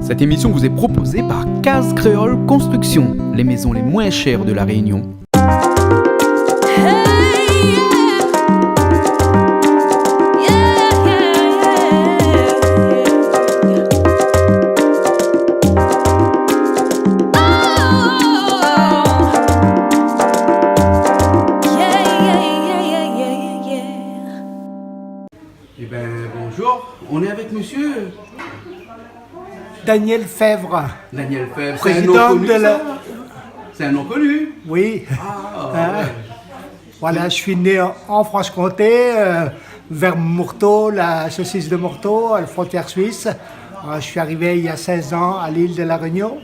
Cette émission vous est proposée par Case Créole Construction, les maisons les moins chères de La Réunion. Eh bien, bonjour, on est avec monsieur Daniel Fèvre, Daniel Fèvre. président connu, de la... ça? C'est un nom connu. Oui, Ah, Hein? ouais. Voilà, je suis né en Franche-Comté, vers Morteau, la saucisse de Morteau, à la frontière suisse. Je suis arrivé il y a 16 ans à l'île de la Réunion.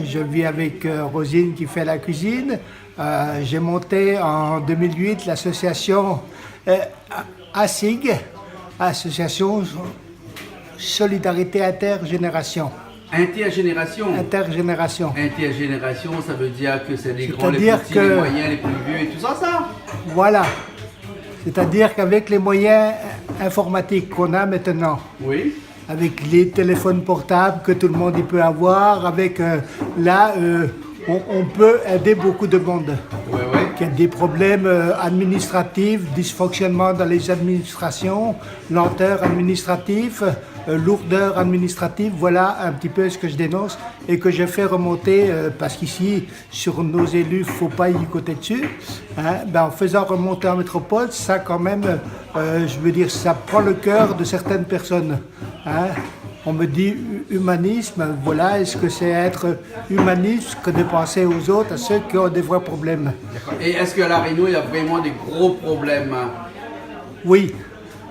Je vis avec Rosine qui fait la cuisine. J'ai monté en 2008 l'association ASIG, Association Solidarité Intergénération. Intergénération. Intergénération. Intergénération, ça veut dire que c'est les grands, les C'est-à-dire petits, que- les moyens, les plus vieux et tout ça, ça. Voilà. C'est-à-dire qu'avec les moyens informatiques qu'on a maintenant, Oui. avec les téléphones portables que tout le monde y peut avoir, avec on peut aider beaucoup de monde. Ouais. Il y a des problèmes administratifs, dysfonctionnement dans les administrations, lenteur administrative, lourdeur administrative, voilà un petit peu ce que je dénonce et que je fais remonter, parce qu'ici, sur nos élus, il ne faut pas y côté dessus. En faisant remonter en métropole, ça quand même, je veux dire, ça prend le cœur de certaines personnes. On me dit humanisme, voilà, est-ce que c'est être humaniste que de penser aux autres, à ceux qui ont des vrais problèmes? Et est-ce qu'à La Réunion, il y a vraiment des gros problèmes? Oui,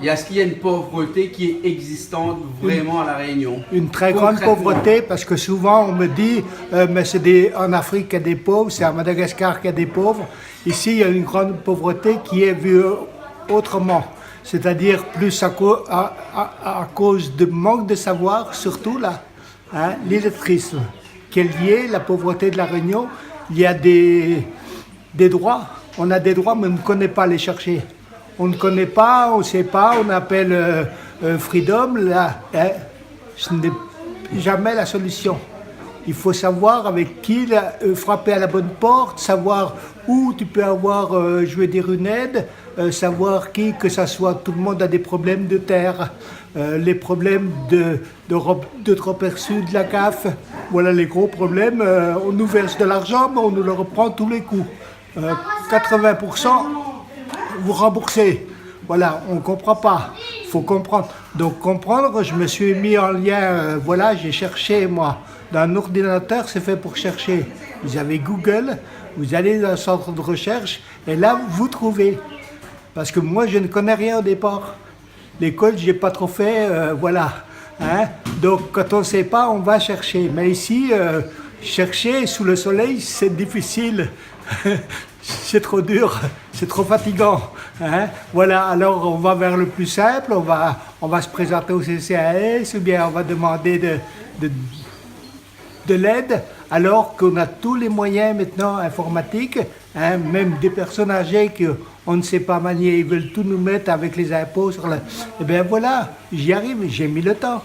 Est-ce qu'il y a une pauvreté qui est existante vraiment à La Réunion? une très grande Concrètement. pauvreté, parce que souvent on me dit, mais en Afrique qu'il y a des pauvres, c'est à Madagascar qu'il y a des pauvres. Ici, il y a une grande pauvreté qui est vue autrement. C'est-à-dire plus à cause de manque de savoir, surtout là, l'illettrisme, qui est lié à la pauvreté de la Réunion. Il y a des droits, on a des droits, mais on ne connaît pas les chercher. On ne connaît pas, on ne sait pas, on appelle freedom, là, ce n'est jamais la solution. Il faut savoir avec qui frapper à la bonne porte, savoir où tu peux avoir, je veux dire, une aide, savoir qui, que ça soit, tout le monde a des problèmes de terre, les problèmes de trop perçus de la CAF, voilà les gros problèmes. On nous verse de l'argent, mais on nous le reprend tous les coups. 80%, vous remboursez. Voilà, on ne comprend pas. Il faut comprendre. Donc comprendre, je me suis mis en lien, voilà, j'ai cherché, moi, dans un ordinateur, c'est fait pour chercher. Vous avez Google, vous allez dans un centre de recherche, et là, vous trouvez. Parce que moi, je ne connais rien au départ. L'école, je n'ai pas trop fait, voilà. Donc, quand on ne sait pas, on va chercher. Mais ici, chercher sous le soleil, c'est difficile. C'est trop dur, c'est trop fatigant. Voilà, alors on va vers le plus simple, on va se présenter au CCAS, ou bien on va demander de l'aide, alors qu'on a tous les moyens maintenant informatiques, même des personnes âgées qu'on ne sait pas manier, ils veulent tout nous mettre avec les impôts sur Eh bien voilà, j'y arrive, j'ai mis le temps.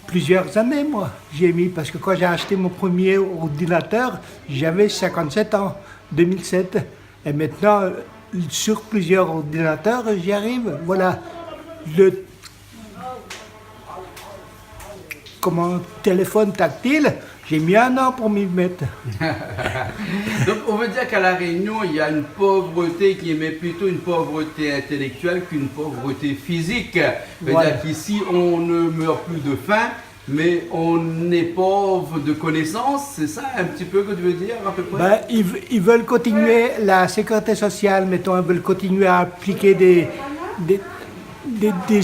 Plusieurs années, moi, j'ai mis, parce que quand j'ai acheté mon premier ordinateur, j'avais 57 ans, 2007. Et maintenant, sur plusieurs ordinateurs, j'y arrive. Voilà. Téléphone tactile, j'ai mis un an pour m'y mettre. Donc on veut dire qu'à La Réunion, il y a une pauvreté qui est mais plutôt une pauvreté intellectuelle qu'une pauvreté physique. C'est-à-dire Voilà. qu'ici, on ne meurt plus de faim, mais on est pauvre de connaissances. C'est ça un petit peu que tu veux dire à peu près? Ils veulent continuer la sécurité sociale, mettons, ils veulent continuer à appliquer des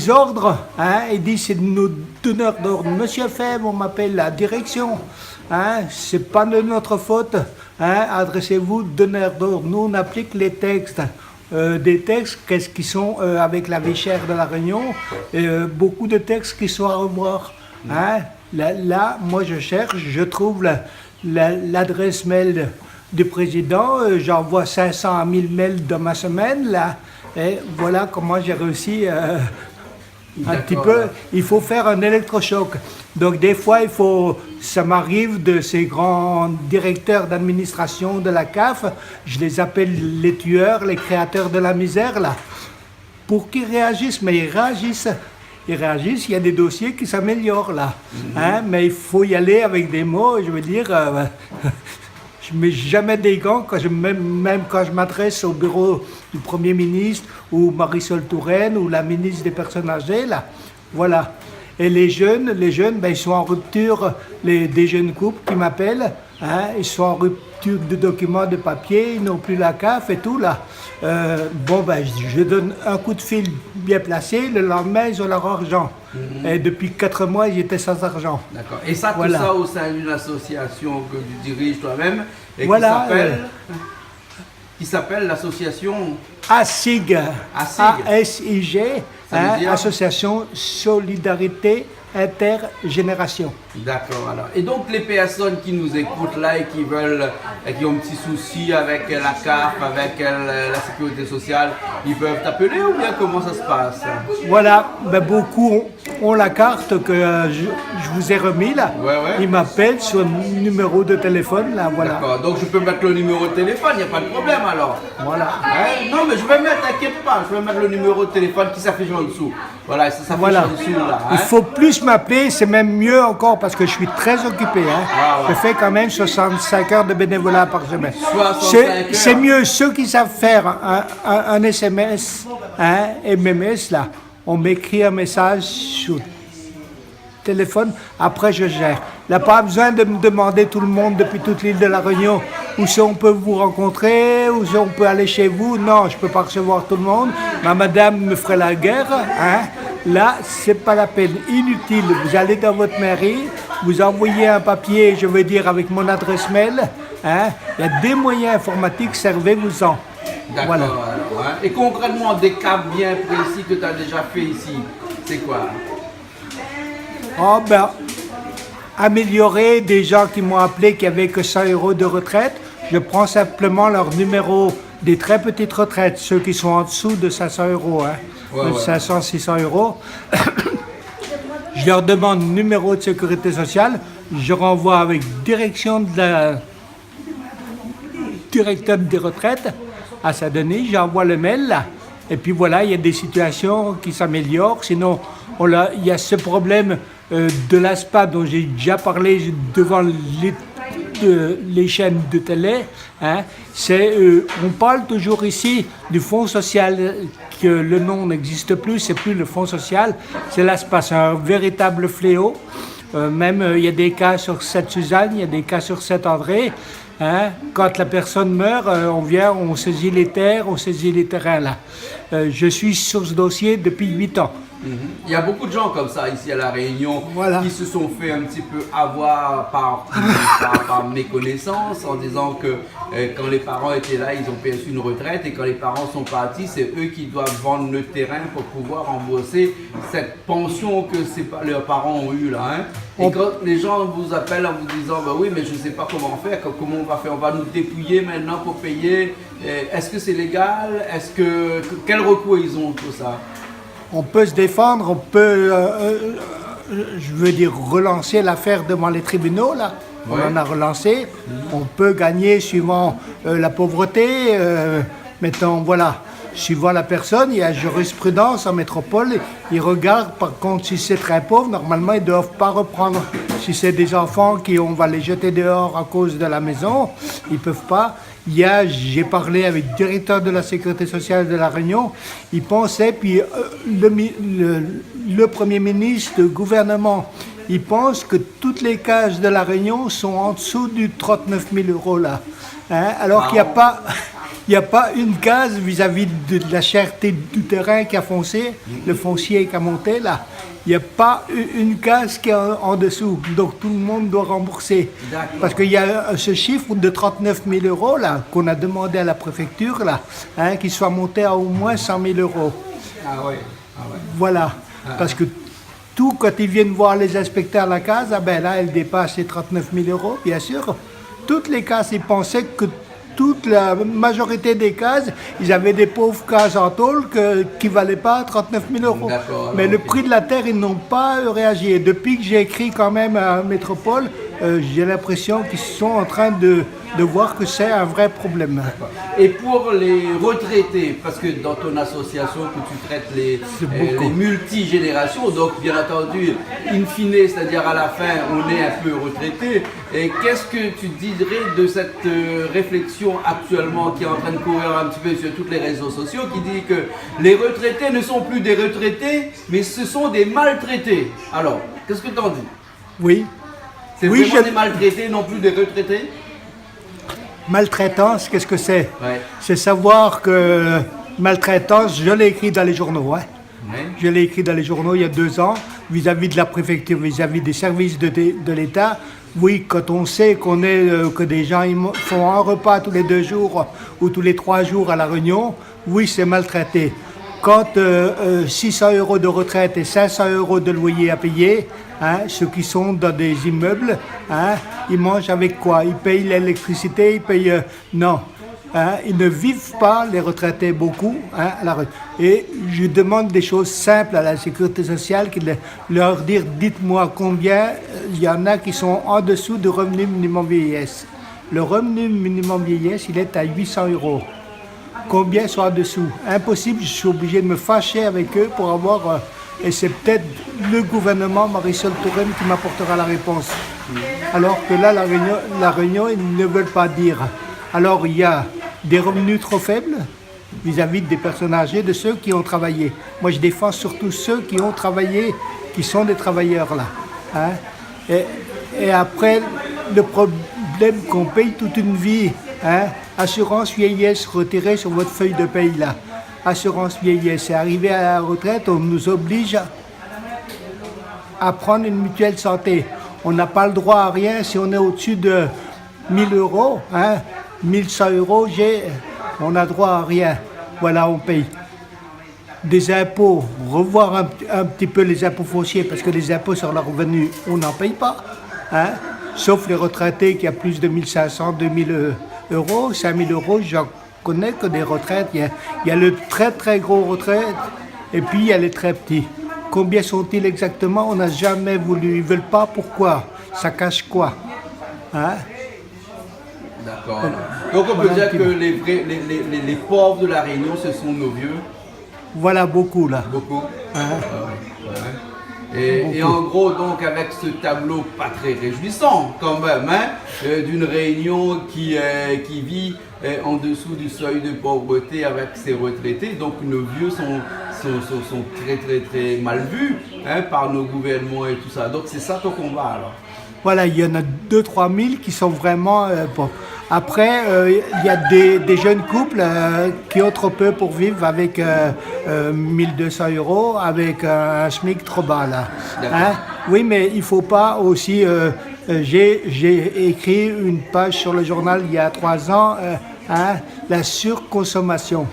ordres. Ils disent c'est nos donneurs d'ordre. Monsieur Fèvre, on m'appelle la direction. C'est pas de notre faute. Adressez-vous donneurs d'ordre. Nous, on applique les textes. Des textes qui sont avec la vie chère de la Réunion, beaucoup de textes qui sont à revoir. Là, moi je cherche, je trouve l'adresse mail du président, j'envoie 500 à 1000 mails dans ma semaine, là, et voilà comment j'ai réussi un D'accord, petit peu. alors. Il faut faire un électrochoc. Donc des fois, ça m'arrive de ces grands directeurs d'administration de la CAF, je les appelle les tueurs, les créateurs de la misère, là, pour qu'ils réagissent. Mais ils réagissent. Ils réagissent, il y a des dossiers qui s'améliorent, là. Hein, mais il faut y aller avec des mots, je veux dire... je ne mets jamais des gants, même quand je m'adresse au bureau du Premier ministre ou Marisol Touraine ou la ministre des Personnes âgées, là. Voilà. Et les jeunes, ben, ils sont en rupture, des jeunes couples qui m'appellent, hein, ils sont en rupture de documents, de papier, ils n'ont plus la CAF et tout, là. Bon, ben, je donne un coup de fil bien placé, le lendemain, ils ont leur argent. Et depuis 4 mois, ils étaient sans argent. D'accord. Et ça, Voilà. tout ça au sein d'une association que tu diriges toi-même et Voilà, qui s'appelle l'association ASIG, ASIG. A-S-I-G, Ça veut dire Association Solidarité Intergénération. D'accord, alors. Et donc les personnes qui nous écoutent là et qui veulent, et qui ont un petit souci avec la CAF, avec la sécurité sociale, ils peuvent t'appeler ou bien comment ça se passe? Voilà, ben beaucoup ont la carte que je vous ai remis là. Ouais. Ils m'appellent sur le numéro de téléphone là, voilà. D'accord, donc je peux mettre le numéro de téléphone, il n'y a pas de problème alors. Voilà. Hein? Non mais je vais mettre, t'inquiète pas, je vais mettre le numéro de téléphone qui s'affiche en dessous. Voilà, ça s'affiche Voilà. en dessous là. Hein? Il faut plus m'appeler, c'est même mieux encore parce que je suis très occupé. Hein. Ah ouais. Je fais quand même 65 heures de bénévolat par semaine. 65 heures. C'est mieux ceux qui savent faire un SMS, hein, MMS là. On m'écrit un message sur téléphone, après je gère. Il n'y a pas besoin de me demander tout le monde depuis toute l'île de la Réunion où si on peut vous rencontrer, où si on peut aller chez vous. Non, je ne peux pas recevoir tout le monde. Ma madame me ferait la guerre. Hein. Là, c'est pas la peine, inutile. Vous allez dans votre mairie, vous envoyez un papier, je veux dire avec mon adresse mail. Hein. Il y a des moyens informatiques, servez-vous-en. D'accord. Voilà. Alors, hein. Et concrètement, des cas bien précis que tu as déjà fait ici, c'est quoi? Oh ben, améliorer des gens qui m'ont appelé qui avaient que 100 € de retraite. Je prends simplement leur numéro des très petites retraites, ceux qui sont en dessous de 500 €, hein, Ouais. 500, 600 €. Je leur demande le numéro de sécurité sociale. Je renvoie avec direction de la directeur des retraites à Saint-Denis. J'envoie le mail là. Et puis voilà, il y a des situations qui s'améliorent. Sinon, il y a ce problème de l'ASPA dont j'ai déjà parlé devant les chaînes de télé. Hein. On parle toujours ici du fonds social, que le nom n'existe plus, c'est plus le fonds social, c'est l'ASPA, c'est un véritable fléau. Même il y a des cas sur Sainte-Suzanne, il y a des cas sur Saint-André. Hein. Quand la personne meurt, on vient, on saisit les terres, on saisit les terrains là. Je suis sur ce dossier depuis 8 ans. Il y a beaucoup de gens comme ça ici à La Réunion Voilà. qui se sont fait un petit peu avoir par méconnaissance en disant que quand les parents étaient là, ils ont perçu une retraite et quand les parents sont partis, c'est eux qui doivent vendre le terrain pour pouvoir rembourser cette pension que leurs parents ont eue là. Hein. Et quand les gens vous appellent en vous disant bah oui mais je ne sais pas comment faire, comment on va faire, on va nous dépouiller maintenant pour payer, est-ce que c'est légal, quel recours ils ont tout ça? On peut se défendre, on peut, je veux dire, relancer l'affaire devant les tribunaux, là. Ouais. On en a relancé. On peut gagner suivant la pauvreté. Mettons, voilà, suivant la personne, il y a jurisprudence en métropole. Ils regardent, par contre, si c'est très pauvre, normalement, ils ne doivent pas reprendre. Si c'est des enfants on va les jeter dehors à cause de la maison, ils ne peuvent pas. J'ai parlé avec le directeur de la Sécurité sociale de La Réunion, il pensait, puis le Premier ministre, le gouvernement, il pense que toutes les cases de La Réunion sont en dessous du 39 000 € là. Hein? Alors qu'il n'y a pas une case vis-à-vis de la cherté du terrain qui a foncé, le foncier qui a monté là. Il n'y a pas une case qui est en dessous, donc tout le monde doit rembourser. D'accord. Parce qu'il y a ce chiffre de 39 000 € là, qu'on a demandé à la préfecture, là, hein, qu'il soit monté à au moins 100 000 €. Ah ouais. Voilà. Parce que tout, quand ils viennent voir les inspecteurs à la case, ah ben là, elle dépasse les 39 000 €, bien sûr. Toutes les cases, ils pensaient que toute la majorité des cases, ils avaient des pauvres cases en tôle qui ne valaient pas 39 000 euros. D'accord, Mais le ok. prix de la terre, ils n'ont pas réagi. Et depuis que j'ai écrit quand même à Métropole, j'ai l'impression qu'ils sont en train de voir que c'est un vrai problème. Et pour les retraités, parce que dans ton association que tu traites les multigénérations, donc bien entendu, in fine, c'est-à-dire à la fin, on est un peu retraité. Et qu'est-ce que tu dirais de cette réflexion actuellement qui est en train de courir un petit peu sur tous les réseaux sociaux, qui dit que les retraités ne sont plus des retraités, mais ce sont des maltraités. Alors, qu'est-ce que tu en dis? Oui. C'est Oui, vraiment des maltraités, non plus des retraités? Maltraitance, qu'est-ce que c'est? Ouais. C'est savoir que maltraitance, je l'ai écrit dans les journaux. Hein. Ouais. Je l'ai écrit dans les journaux il y a 2 ans, vis-à-vis de la préfecture, vis-à-vis des services de l'État. Oui, quand on sait que des gens font un repas tous les 2 jours ou tous les 3 jours à La Réunion, oui, c'est maltraité. Quand 600 euros de retraite et 500 euros de loyer à payer, hein, ceux qui sont dans des immeubles, hein, ils mangent avec quoi? Ils payent l'électricité, ils payent... non. Hein, ils ne vivent pas, les retraités, beaucoup. Hein, et je demande des choses simples à la sécurité sociale, leur dire, dites-moi combien il y en a qui sont en dessous du revenu minimum vieillesse. Le revenu minimum vieillesse, il est à 800 euros. Combien sont en dessous? Impossible, je suis obligé de me fâcher avec eux pour avoir... et c'est peut-être le gouvernement, Marisol Touraine, qui m'apportera la réponse. Alors que là, la Réunion, ils ne veulent pas dire. Alors, il y a des revenus trop faibles vis-à-vis des personnes âgées, de ceux qui ont travaillé. Moi, je défends surtout ceux qui ont travaillé, qui sont des travailleurs, là. Hein? Et après, le problème qu'on paye toute une vie, hein? Assurance vieillesse retirée sur votre feuille de paye, là. Assurance vieillesse. Et arrivé à la retraite, on nous oblige à prendre une mutuelle santé. On n'a pas le droit à rien si on est au-dessus de 1000 euros, hein, 1100 euros, on n'a droit à rien. Voilà, on paye. Des impôts, revoir un petit peu les impôts fonciers, parce que les impôts sur le revenu, on n'en paye pas. Hein, sauf les retraités qui ont plus de 1500, 2000 euros, 5000 euros, j'en connais que des retraites. Il y a le très très gros retraite et puis il y a les très petits. Combien sont-ils exactement? On n'a jamais voulu. Ils ne veulent pas. Pourquoi? Ça cache quoi? Hein? D'accord. Donc on peut dire que les pauvres de la Réunion, ce sont nos vieux. Voilà beaucoup là. Beaucoup. Hein? Et en gros, donc, avec ce tableau pas très réjouissant, quand même, hein, d'une Réunion qui vit en dessous du seuil de pauvreté avec ses retraités, donc nos vieux sont très, très, très mal vus, hein, par nos gouvernements et tout ça. Donc, c'est ça ton combat, alors. Voilà, il y en a 2-3 000 qui sont vraiment pauvres. Après, il y a des jeunes couples qui ont trop peu pour vivre avec 1200 euros, avec un SMIC trop bas, là. Hein? Oui, mais il ne faut pas aussi... j'ai écrit une page sur le journal il y a 3 ans, hein, la surconsommation.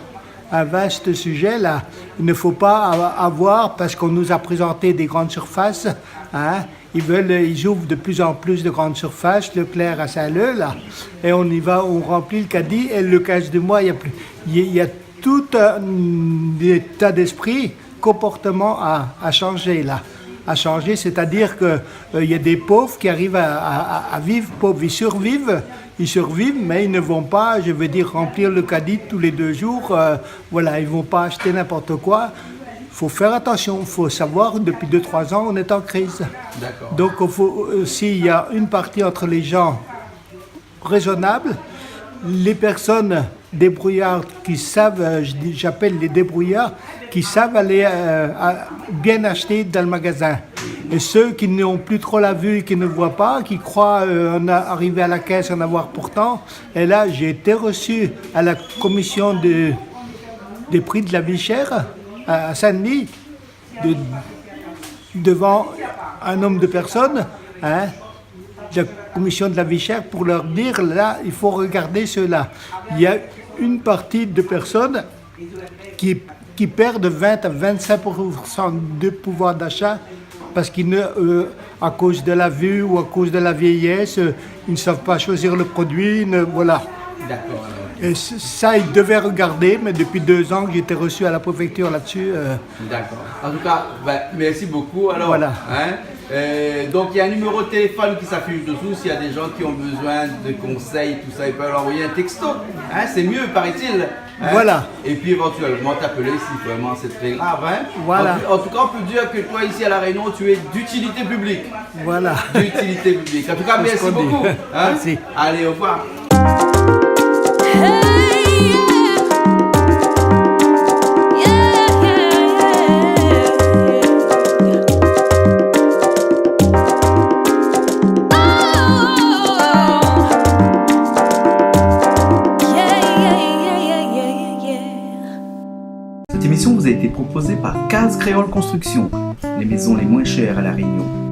Un vaste sujet, là. Il ne faut pas avoir, parce qu'on nous a présenté des grandes surfaces, hein, ils ouvrent de plus en plus de grandes surfaces, Leclerc à Saint-Leu, là, et on y va, on remplit le caddie, et le 15 du mois, il y a tout un état d'esprit, comportement à changer, là. À changer, c'est-à-dire qu'il y a des pauvres qui arrivent à vivre pauvres, ils survivent, mais ils ne vont pas, je veux dire, remplir le caddie tous les 2 jours, voilà, ils ne vont pas acheter n'importe quoi. Il faut faire attention, il faut savoir, depuis 2-3 ans, on est en crise. D'accord. Donc, il faut aussi, il y a une partie entre les gens raisonnables, les personnes débrouillards qui savent, j'appelle les débrouillards, qui savent aller bien acheter dans le magasin. Et ceux qui n'ont plus trop la vue, qui ne voient pas, qui croient arriver à la caisse, en avoir pourtant. Et là, j'ai été reçu à la commission des prix de la vie chère, à Saint-Denis, devant un nombre de personnes, hein, de la commission de la vie chère, pour leur dire, là, il faut regarder cela. Il y a une partie de personnes qui perdent 20 à 25% de pouvoir d'achat parce à cause de la vue ou à cause de la vieillesse, ils ne savent pas choisir le produit, voilà. D'accord. Et ça, ils devaient regarder, mais depuis 2 ans que j'ai été reçu à la préfecture là-dessus. D'accord. En tout cas, ben, merci beaucoup. Alors, Voilà. Donc il y a un numéro de téléphone qui s'affiche dessous. S'il y a des gens qui ont besoin de conseils, tout ça, ils peuvent leur envoyer un texto. C'est mieux, paraît-il. Voilà. Et puis éventuellement t'appeler si vraiment c'est très grave. Voilà. En tout cas, on peut dire que toi ici à La Réunion, tu es d'utilité publique. Voilà. D'utilité publique. En tout cas, merci beaucoup. Merci. Allez, au revoir. Cette émission vous a été proposée par Case Créole Construction, les maisons les moins chères à La Réunion.